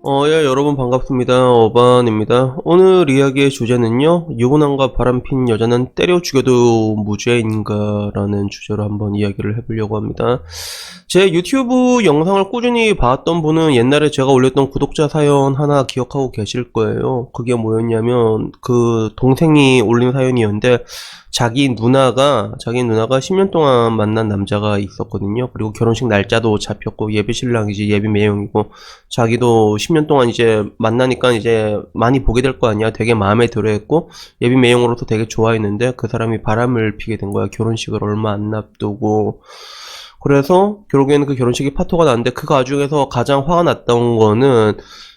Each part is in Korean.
예, 여러분 반갑습니다. 어반입니다. 오늘 이야기의 주제는요, 유부남과 바람핀 여자는 때려 죽여도 무죄인가? 라는 주제로 한번 이야기를 해보려고 합니다. 제 유튜브 영상을 꾸준히 봤던 분은 옛날에 제가 올렸던 구독자 사연 하나 기억하고 계실 거예요. 그게 뭐였냐면, 그 동생이 올린 사연이었는데, 자기 누나가 10년 동안 만난 남자가 있었거든요. 그리고 결혼식 날짜도 잡혔고, 예비 신랑이지, 예비 매형이고, 자기도 10년 동안 이제 만나니까 이제 많이 보게 될 거 아니야. 되게 마음에 들어 했고, 예비 매형으로서 되게 좋아했는데, 그 사람이 바람을 피게 된 거야. 결혼식을 얼마 안 앞두고. 그래서 결국에는 그 결혼식이 파토가 났는데, 그 과정에서 가장 화가 났던 거는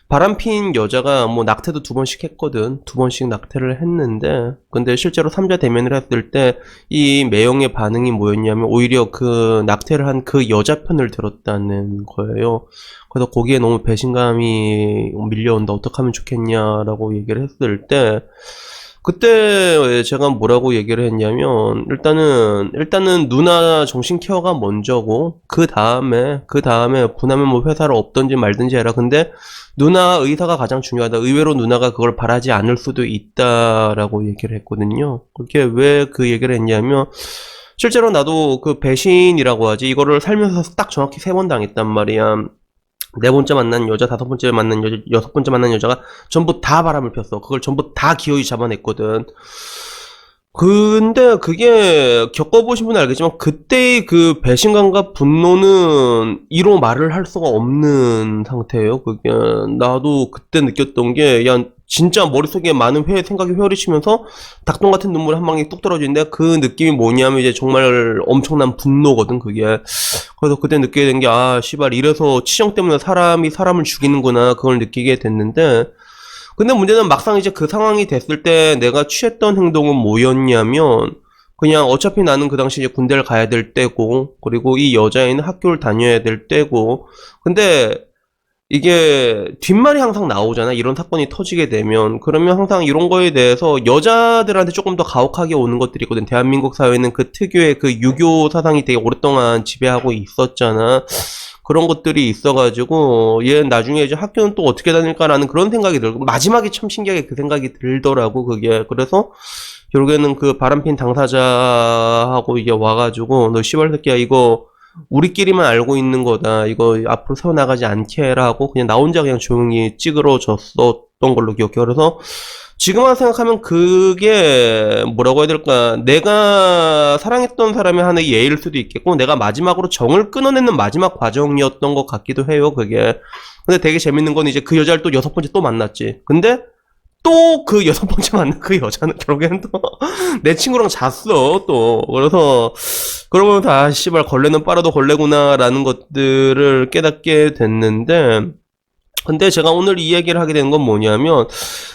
바람핀 여자가 뭐 낙태도 2번씩 했거든. 2번씩 낙태를 했는데, 근데 실제로 3자 대면을 했을 때 이 매형의 반응이 뭐였냐면 오히려 그 낙태를 한 그 여자 편을 들었다는 거예요. 그래서 거기에 너무 배신감이 밀려온다. 어떻게 하면 좋겠냐라고 얘기를 했을 때, 그때 제가 뭐라고 얘기를 했냐면, 일단은 누나 정신 케어가 먼저고, 그 다음에 분하면 뭐 회사를 없던지 말든지 해라. 근데 누나 의사가 가장 중요하다. 의외로 누나가 그걸 바라지 않을 수도 있다라고 얘기를 했거든요. 그게 왜 그 얘기를 했냐면, 실제로 나도 그 배신이라고 하지, 이거를 살면서 딱 정확히 3번 당했단 말이야. 4번째 만난 여자, 5번째 만난 여자, 6번째 만난 여자가 전부 다 바람을 폈어. 그걸 전부 다 기어이 잡아냈거든. 근데 그게 겪어보신 분은 알겠지만 그때의 그 배신감과 분노는 이로 말을 할 수가 없는 상태예요. 그게 나도 그때 느꼈던 게, 야, 진짜 머릿속에 많은 생각이 휘어리치면서 닭똥 같은 눈물이 한 방에 뚝 떨어지는데, 그 느낌이 뭐냐면 이제 정말 엄청난 분노거든. 그게. 그래서 그때 느끼게 된 게, 아 씨발, 이래서 치정 때문에 사람이 사람을 죽이는구나, 그걸 느끼게 됐는데, 근데 문제는 막상 이제 그 상황이 됐을 때 내가 취했던 행동은 뭐였냐면, 그냥 어차피 나는 그 당시 이제 군대를 가야 될 때고, 그리고 이 여자애는 학교를 다녀야 될 때고, 근데 이게 뒷말이 항상 나오잖아. 이런 사건이 터지게 되면. 그러면 항상 이런 거에 대해서 여자들한테 조금 더 가혹하게 오는 것들이 있거든. 대한민국 사회는 그 특유의 그 유교 사상이 되게 오랫동안 지배하고 있었잖아. 그런 것들이 있어가지고, 얘 나중에 이제 학교는 또 어떻게 다닐까라는 그런 생각이 들고, 마지막에 참 신기하게 그 생각이 들더라고, 그게. 그래서, 결국에는 그 바람핀 당사자하고 이게 와가지고, 너 씨발 새끼야, 이거, 우리끼리만 알고 있는 거다. 이거 앞으로 세워나가지 않게 해라 하고, 그냥 나 혼자 그냥 조용히 찌그러졌었던 걸로 기억해. 그래서, 지금 와서 생각하면 그게 뭐라고 해야 될까, 내가 사랑했던 사람의 하나의 예일 수도 있겠고, 내가 마지막으로 정을 끊어내는 마지막 과정이었던 것 같기도 해요, 그게. 근데 되게 재밌는 건 이제 그 여자를 또 6번째 또 만났지. 근데 또 그 6번째 만난 그 여자는 결국에는 또 내 친구랑 잤어, 또. 그래서 그러면 다 씨발 걸레는 빨아도 걸레구나 라는 것들을 깨닫게 됐는데, 근데 제가 오늘 이 얘기를 하게 된 건 뭐냐면,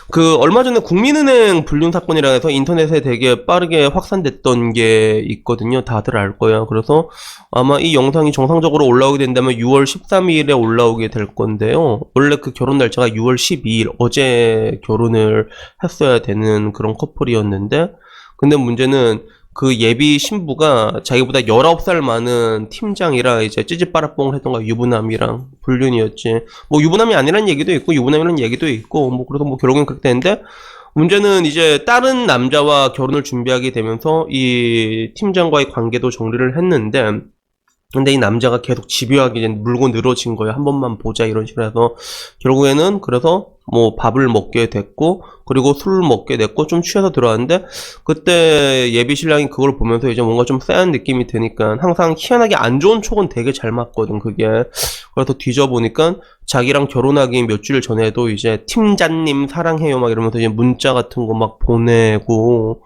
그 얼마 전에 국민은행 불륜 사건이라 해서 인터넷에 되게 빠르게 확산됐던 게 있거든요. 다들 알 거야. 그래서 아마 이 영상이 정상적으로 올라오게 된다면 6월 13일에 올라오게 될 건데요. 원래 그 결혼 날짜가 6월 12일, 어제 결혼을 했어야 되는 그런 커플이었는데, 근데 문제는 그 예비 신부가 자기보다 19살 많은 팀장이랑 이제 찌찌빠라뽕을 했던 거야. 유부남이랑 불륜이었지. 뭐 유부남이 아니란 얘기도 있고 유부남이란 얘기도 있고, 뭐 그래도 뭐 결국엔 그렇게 되는데, 문제는 이제 다른 남자와 결혼을 준비하게 되면서 이 팀장과의 관계도 정리를 했는데, 근데 이 남자가 계속 집요하게 이제 물고 늘어진 거예요. 한 번만 보자 이런 식으로 해서 결국에는, 그래서 뭐 밥을 먹게 됐고, 그리고 술을 먹게 됐고, 좀 취해서 들어왔는데, 그때 예비 신랑이 그걸 보면서 이제 뭔가 좀 쎄한 느낌이 드니까, 항상 희한하게 안 좋은 촉은 되게 잘 맞거든, 그게. 그래서 뒤져보니까 자기랑 결혼하기 몇 주일 전에도 이제 팀장님 사랑해요 막 이러면서 이제 문자 같은 거 막 보내고,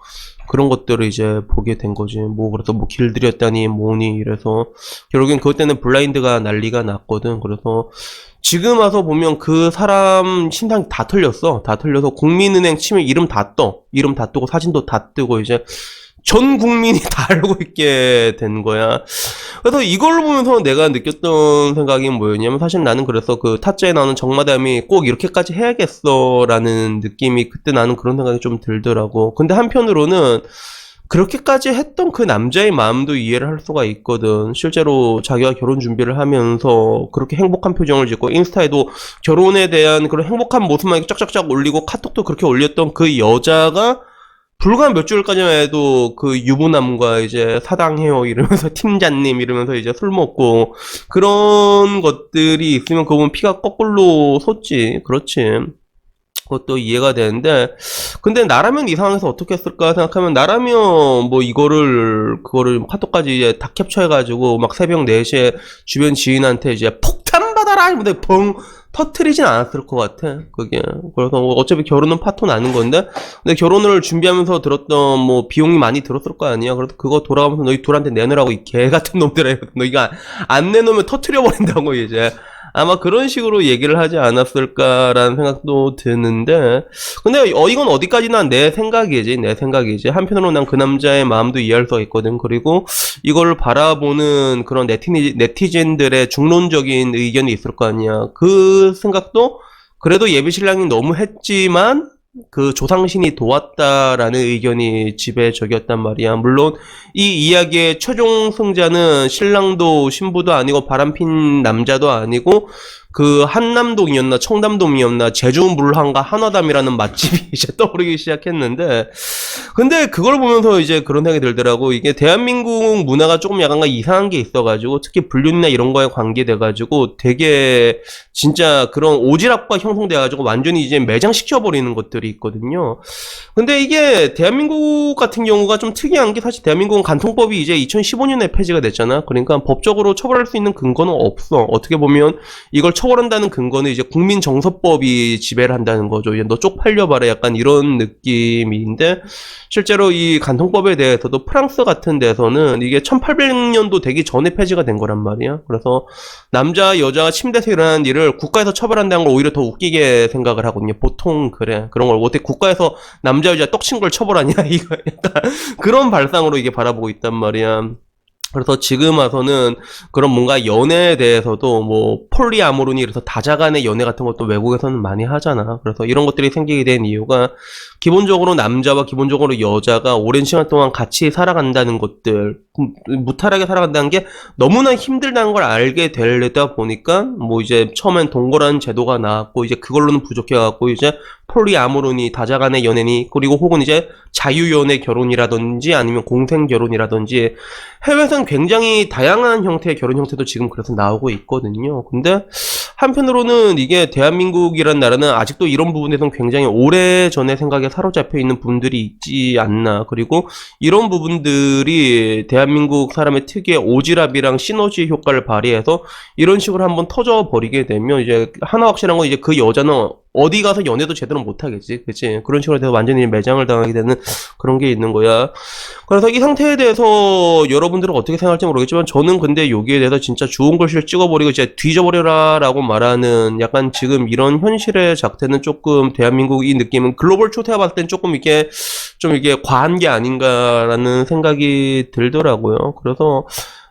그런 것들을 이제 보게 된 거지. 뭐 그래서 뭐 길들였다니 뭐니 이래서 결국엔 그것 때는 블라인드가 난리가 났거든. 그래서 지금 와서 보면 그 사람 신상이 다 틀렸어. 다 틀려서 국민은행 치면 이름 다 떠. 이름 다 뜨고 사진도 다 뜨고 이제 전 국민이 다 알고 있게 된 거야. 그래서 이걸 보면서 내가 느꼈던 생각이 뭐였냐면, 사실 나는 그래서 그 타짜에 나오는 정마담이 꼭 이렇게까지 해야겠어 라는 느낌이 그때 나는 그런 생각이 좀 들더라고. 근데 한편으로는 그렇게까지 했던 그 남자의 마음도 이해를 할 수가 있거든. 실제로 자기가 결혼 준비를 하면서 그렇게 행복한 표정을 짓고 인스타에도 결혼에 대한 그런 행복한 모습만 이렇게 쫙쫙쫙 올리고 카톡도 그렇게 올렸던 그 여자가 불과 몇 주일까지만 해도 그 유부남과 이제 사당해요 이러면서 팀장님 이러면서 이제 술 먹고 그런 것들이 있으면 그건 피가 거꾸로 솟지. 그렇지. 그것도 이해가 되는데, 근데 나라면 이 상황에서 어떻게 했을까 생각하면, 나라면 뭐 그거를 카톡까지 이제 다 캡처해가지고 막 새벽 4시에 주변 지인한테 이제 폭탄 받아라! 이러면서 뻥 터트리진 않았을 것 같아, 그게. 그래서 뭐 어차피 결혼은 파토 나는 건데, 근데 결혼을 준비하면서 들었던 뭐 비용이 많이 들었을 거 아니야. 그래서 그거 돌아가면서 너희 둘한테 내놓으라고 이 개 같은 놈들아. 너희가 안 내놓으면 터트려버린다고 이제. 아마 그런 식으로 얘기를 하지 않았을까라는 생각도 드는데, 근데 이건 어디까지나 내 생각이지. 한편으로 난 그 남자의 마음도 이해할 수가 있거든. 그리고 이걸 바라보는 그런 네티즌들의 중론적인 의견이 있을 거 아니야. 그 생각도 그래도 예비신랑이 너무 했지만 그 조상신이 도왔다라는 의견이 지배적이었단 말이야. 물론 이 이야기의 최종 승자는 신랑도 신부도 아니고 바람핀 남자도 아니고 그 한남동이었나 청담동이었나 제주물항과 한화담이라는 맛집이 이제 떠오르기 시작했는데, 근데 그걸 보면서 이제 그런 생각이 들더라고. 이게 대한민국 문화가 조금 약간 이상한 게 있어가지고, 특히 불륜이나 이런 거에 관계돼가지고 되게 진짜 그런 오지랖과 형성돼가지고 완전히 이제 매장시켜버리는 것들이 있거든요. 근데 이게 대한민국 같은 경우가 좀 특이한 게, 사실 대한민국은 간통법이 이제 2015년에 폐지가 됐잖아. 그러니까 법적으로 처벌할 수 있는 근거는 없어. 어떻게 보면 이걸 처벌한다는 근거는 이제 국민정서법이 지배를 한다는 거죠. 이제 너 쪽팔려봐라 약간 이런 느낌인데, 실제로 이 간통법에 대해서도 프랑스 같은 데서는 이게 1800년도 되기 전에 폐지가 된 거란 말이야. 그래서 남자 여자가 침대에서 일어나는 일을 국가에서 처벌한다는 걸 오히려 더 웃기게 생각을 하거든요. 보통 그래. 그런 걸 어떻게 국가에서 남자 여자 떡친 걸 처벌하냐 이거 약간 그런 발상으로 이게 바라보고 있단 말이야. 그래서 지금 와서는 그런 뭔가 연애에 대해서도 뭐 폴리아모르니, 그래서 다자간의 연애 같은 것도 외국에서는 많이 하잖아. 그래서 이런 것들이 생기게 된 이유가, 기본적으로 남자와 기본적으로 여자가 오랜 시간 동안 같이 살아간다는 것들, 무탈하게 살아간다는 게 너무나 힘들다는 걸 알게 되다 보니까 뭐 이제 처음엔 동거라는 제도가 나왔고, 이제 그걸로는 부족해갖고 이제 폴리아모르니, 다자간의 연애니, 그리고 혹은 이제 자유연애 결혼이라든지 아니면 공생 결혼이라든지 해외에서는 굉장히 다양한 형태의 결혼 형태도 지금 그래서 나오고 있거든요. 근데 한편으로는 이게 대한민국이란 나라는 아직도 이런 부분에서는 굉장히 오래전의 생각에 사로잡혀 있는 분들이 있지 않나. 그리고 이런 부분들이 대한민국 사람의 특유의 오지랖이랑 시너지 효과를 발휘해서 이런 식으로 한번 터져버리게 되면, 이제 하나 확실한 건 이제 그 여자는 어디 가서 연애도 제대로 못하겠지. 그치? 그런 식으로 돼서 완전히 매장을 당하게 되는 그런 게 있는 거야. 그래서 이 상태에 대해서 여러분들은 어떻게 생각할지 모르겠지만, 저는 근데 여기에 대해서 진짜 좋은 글씨를 찍어버리고 이제 뒤져버려라 라고 말하는 약간 지금 이런 현실의 작태는 조금, 대한민국 이 느낌은 글로벌 초태화 봤을 땐 조금 이게 좀 이게 과한 게 아닌가라는 생각이 들더라고요. 그래서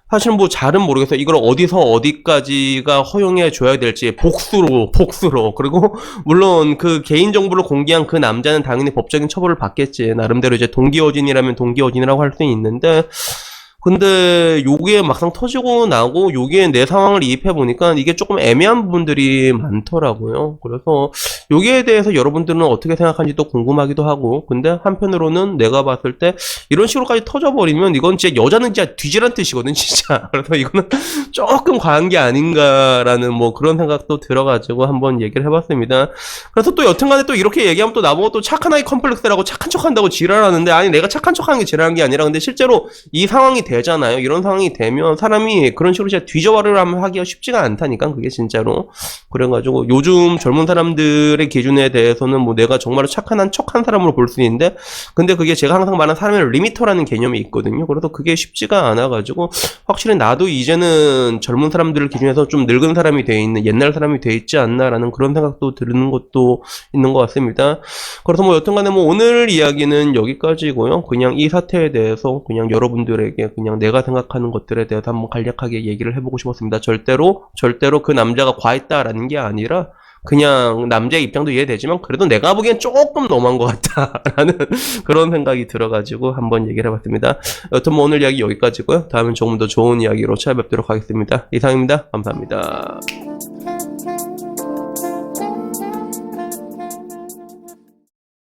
사실 뭐 잘은 모르겠어요. 이걸 어디서 어디까지가 허용해 줘야 될지. 복수로. 그리고 물론 그 개인정보를 공개한 그 남자는 당연히 법적인 처벌을 받겠지. 나름대로 이제 동기어진이라면 동기어진이라고 할 수 있는데, 근데 요게 막상 터지고 나고 요게 내 상황을 이입해 보니까 이게 조금 애매한 부분들이 많더라고요. 그래서 요기에 대해서 여러분들은 어떻게 생각하는지도 궁금하기도 하고, 근데 한편으로는 내가 봤을 때 이런 식으로까지 터져버리면 이건 진짜 여자는 진짜 뒤지란 뜻이거든 진짜. 그래서 이거는 조금 과한 게 아닌가라는 뭐 그런 생각도 들어가지고 한번 얘기를 해봤습니다. 그래서 또 여튼간에 또 이렇게 얘기하면 또 나보고 또 착한 아이 컴플렉스라고 착한 척한다고 지랄하는데, 아니 내가 착한 척하는 게 지랄한 게 아니라, 근데 실제로 이 상황이 되잖아요. 이런 상황이 되면 사람이 그런 식으로 진짜 뒤져버리려 하기가 쉽지가 않다니까, 그게 진짜로. 그래가지고 요즘 젊은 사람들의 기준에 대해서는 뭐 내가 정말 착한 한 척한 사람으로 볼 수 있는데, 근데 그게 제가 항상 말하는 사람의 리미터라는 개념이 있거든요. 그래서 그게 쉽지가 않아가지고 확실히 나도 이제는 젊은 사람들을 기준해서 좀 늙은 사람이 돼 있는, 옛날 사람이 돼 있지 않나라는 그런 생각도 드는 것도 있는 것 같습니다. 그래서 뭐 여튼간에 뭐 오늘 이야기는 여기까지고요. 그냥 이 사태에 대해서 그냥 여러분들에게 그냥 내가 생각하는 것들에 대해서 한번 간략하게 얘기를 해보고 싶었습니다. 절대로 그 남자가 과했다라는 게 아니라, 그냥 남자의 입장도 이해되지만 그래도 내가 보기엔 조금 너무한 것 같다라는 그런 생각이 들어가지고 한번 얘기를 해봤습니다. 여튼 뭐 오늘 이야기 여기까지고요. 다음엔 조금 더 좋은 이야기로 찾아뵙도록 하겠습니다. 이상입니다. 감사합니다.